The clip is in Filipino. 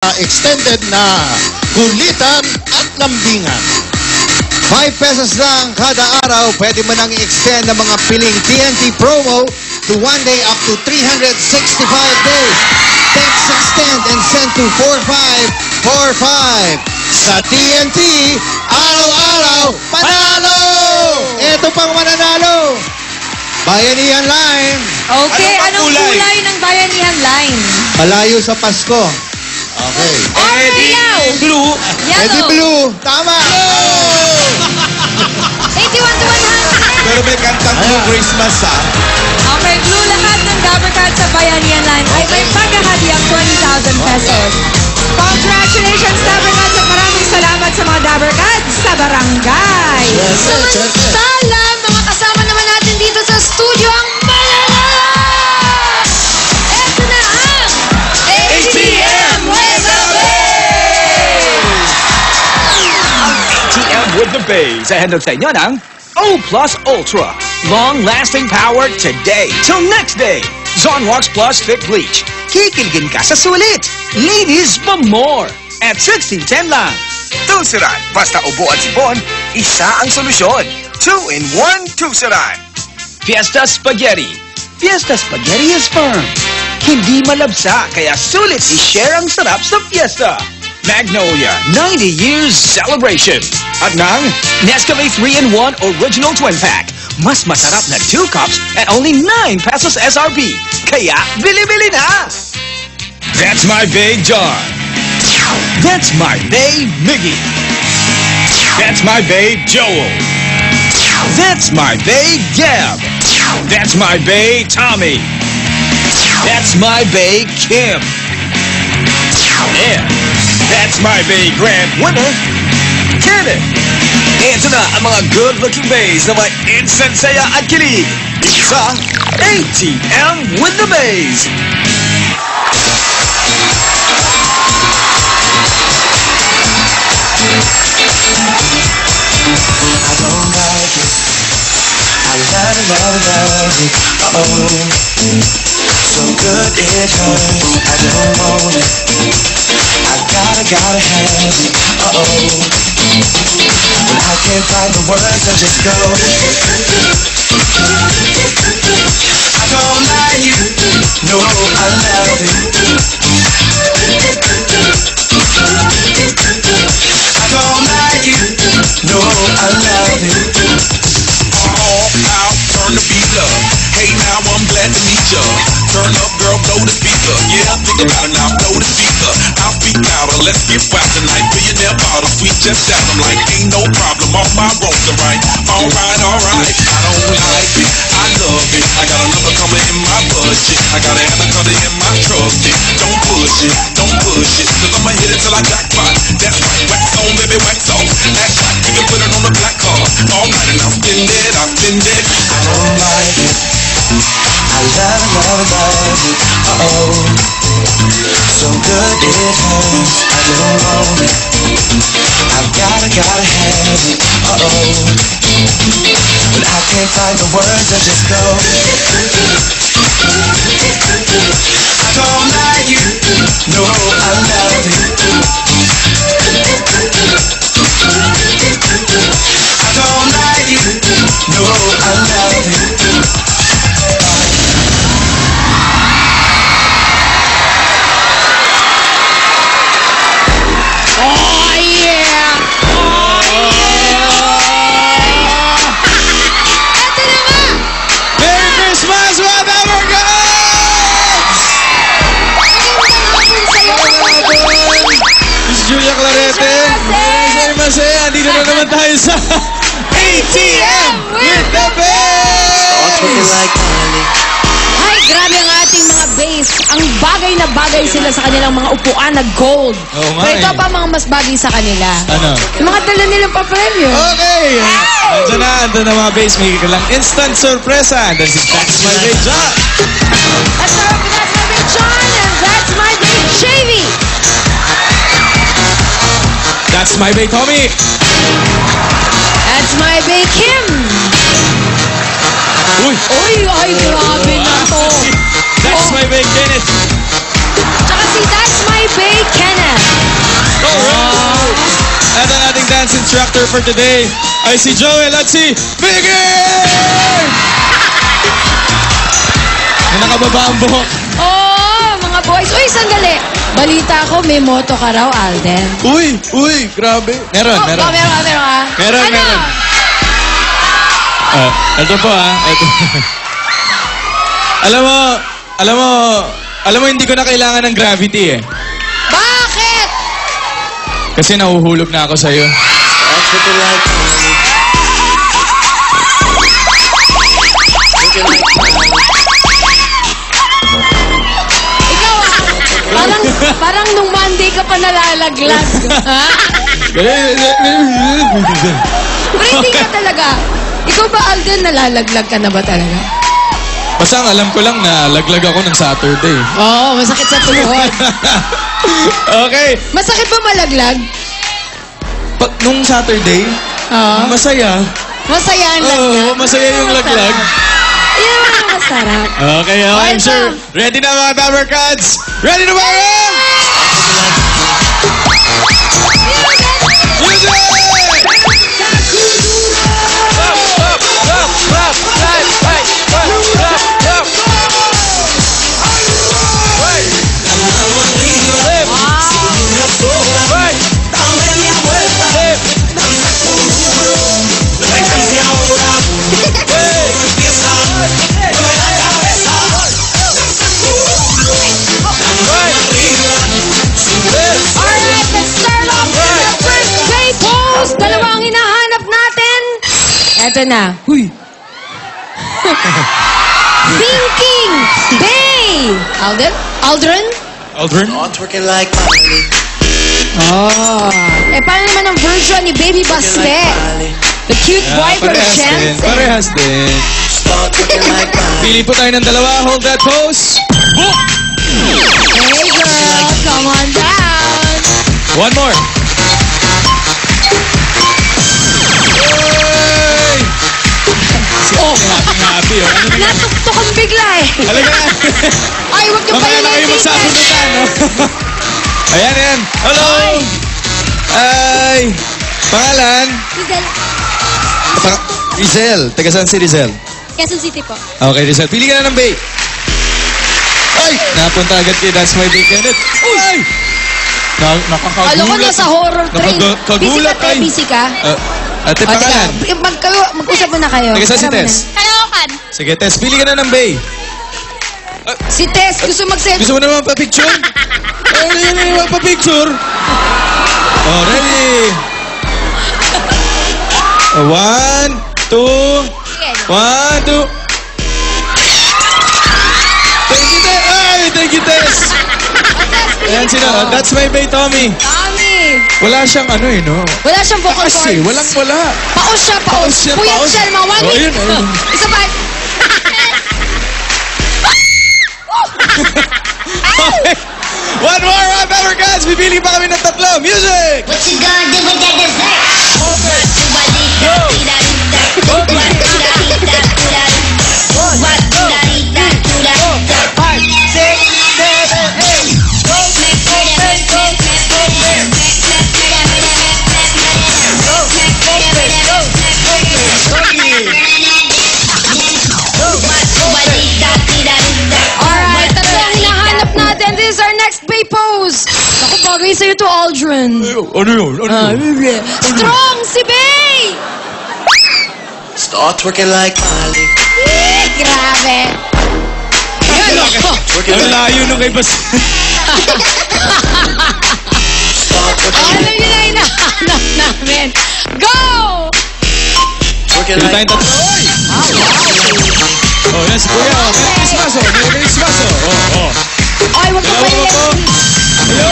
extended na kulitan at lambingan. 5 pesos lang kada araw, pwede mo nang i-extend ng mga piling TNT promo to 1 day up to 365 days. Text extend and send to 4545. Sa TNT, araw-araw, panalo! Ito pang mananalo. Bayanihan Line. Okay, anong kulay ng Bayanihan Line? Malayo sa Pasko. Okay. Eddie Blue. Eddie Blue. Tama. 81 to 100. Pero may kantang Blue Christmas, ha? Okay, blue lahat ng Dabber Cats sa Bayanihan Line ay may pagkahadiang 20,000 pesos. Congratulations, Dabber Cats, at maraming salamat sa mga Dabber Cats sa barangay. Samantala, mga kasama naman natin dito sa studio ang malala! Ito na ang ATM with the Bays! ATM with the Bays. Handog sa inyo ng O Plus Ultra. Long-lasting power today till next day. Zonrox Plus Thick Bleach. Kikiligin ka sa sulit. Linis pa more. At 1610 lang. Tusuran. Basta ubo at sipon, isa ang solusyon. 2-in-1 Tusuran. Fiesta Spaghetti. Fiesta Spaghetti is firm. Hindi malabsa, kaya sulit i-share ang sarap sa fiesta. Magnolia 90 Years Celebration. At ng Nescafe 3-in-1 Original Twin Pack. Mas masarap na 2 cups at only 9 pesos SRP. Kaya bili-bili na! That's my babe John. That's my babe Miggy. That's my babe Joel. That's my babe Gab. That's my babe Tommy. That's my babe Kim. And that's my babe grand winner, Kenneth. Ito na ang mga good-looking bays na may instant saya at kilig. Dito sa ATM with the Bays. I don't like it. I love it. So good it hurts. I don't want it. I gotta have it. When I can't find the words, I just go. I don't like it. No, I love it. I don't like it. No, I love it. All out, turn the beat up. Hey, now I'm glad to meet ya. Turn up, girl, blow the speaker. Yeah, think about it now, blow the speaker. I'll speak louder, let's get wild tonight. Billionaire bottle, sweet just out. I'm like, ain't no problem, all my roles are right. Alright, I don't like it, I love it. I got another coming in my budget. I got a anaconda in my trusted. Don't push it, cause I'ma hit it till I jackpot. That's right, wax on, baby, wax off. Act like you can put it on the black card. All night and I'll spend it. I don't like it. I love it. So good it hurts. I don't want it. I've gotta have it. When I can't find the words, I just go. I don't like you. No, I love it. I don't like you. No, I love it. Julia Clarete. Masaya. Dito na naman tayo sa ATM with the Bays! Ay, grabe ang ating mga base. Ang bagay na bagay sila sa kanilang mga upuan na gold. Oo nga Pero ito eh. pa mga mas bagay sa kanila. Ano? Yung mga dala nilang pa-premyo. Okay! Andun na mga Bays. May lang instant sorpresa. Andun si That's My Babe John. That's our That's My Babe John and That's My Babe Shavy. That's My Babe Tommy. That's My Babe Kim. Uy! Uy, ay, grabe na to. That's My Babe Kenneth. Tsaka si That's My Bay Kenneth. At ang ating dance instructor for today ay si Joel at si Biggie! Na nakababa ang buhok. Mga boys. Uy, sandali. Balita ko, may moto ka raw, Alden. Uy, grabe. Meron. Meron ka. Meron. Ito po ito. Alam mo, hindi ko na kailangan ng gravity eh. Bakit? Kasi nahuhulog na ako sa'yo. Parang nung Monday ka pa nalalaglag. Ha? Pero hindi ka talaga. Ikaw ba, Alden, nalalaglag ka na ba talaga? Basta ang alam ko lang na laglag ako ng Saturday. Oo, masakit sa tuhod. Okay. Masakit ba malaglag? Nung Saturday, masaya. Masaya ang laglag. Oo, masaya yung laglag. Yan ang masarap. Okay, I'm ito. sure. Ready na mga Dabber Cats? Ready na ba kayo? Music! Alright, let's start off with the first Bay pose. Dalawang hinahanap natin. Eto na. Huy. Thinking Bay. Aldrin? Twerking like Miley. Paano naman ang version ni Baby Basle? The cute boy from Jensen. Parehas din. Start twerking like Miley. Pili po tayo ng dalawa. Hold that pose. Boom! Hey girl, come on down. One more. Hey! Happy. Natuktok ang bigla eh. Halika na. Ay, huwag niyo pa Mamaya yun na kayo magsasundutan, no? Ayan. Hello! Ay! Pangalan? Rizel. Taga saan si Rizel? Quezon City po. Okay, Rizel. Pili ka na ng bay. Ay! Napunta agad kay That's My Bay Kenneth. Ay! Nakakagulat. Alam ko nasa horror train. Nakakagulat Busy ka, busy ka. Ate, pangalan? Mag-usap muna kayo. Taga saan si Tara Tess? muna. Caloocan. Sige, Tess. Pili ka na ng bay. Si Tess, gusto mag-selfie. Gusto mo naman pa-picture? Ano pa-picture? Oh, ready? 1, 2, 1, 2. Thank you, Tess. Ay, thank you, Tess. Ayan sino. That's My Bay, Tommy. Tommy. Wala siyang ano eh, no? Wala siyang vocal cords. Kasi, wala. Paos siya, paos. Paos siya, Puyat paos. siya, mga 1 Oh, week. yun, ayun. Isa pa. Okay. One more, Dabber Cats. Bibili pa kami ng tatlo. Music! What you gonna do with that dessert? Alright, tatlong hinahanap natin. This is our next Bay pose. Ako, bagay sa'yo to, Aldrin. Ano yun? Strong si Bay! Start twerking like Miley. Grabe. Twerking Ang like layo nung kay Bas. Start twerking Alam niyo na hinahanap namin. Go! twerking Pili like tayong tatlo. Oh, yes, kuya. Merry Christmas, oh. Merry Christmas, oh. Ay, wag ka pa Hello po. i-explain. Hello.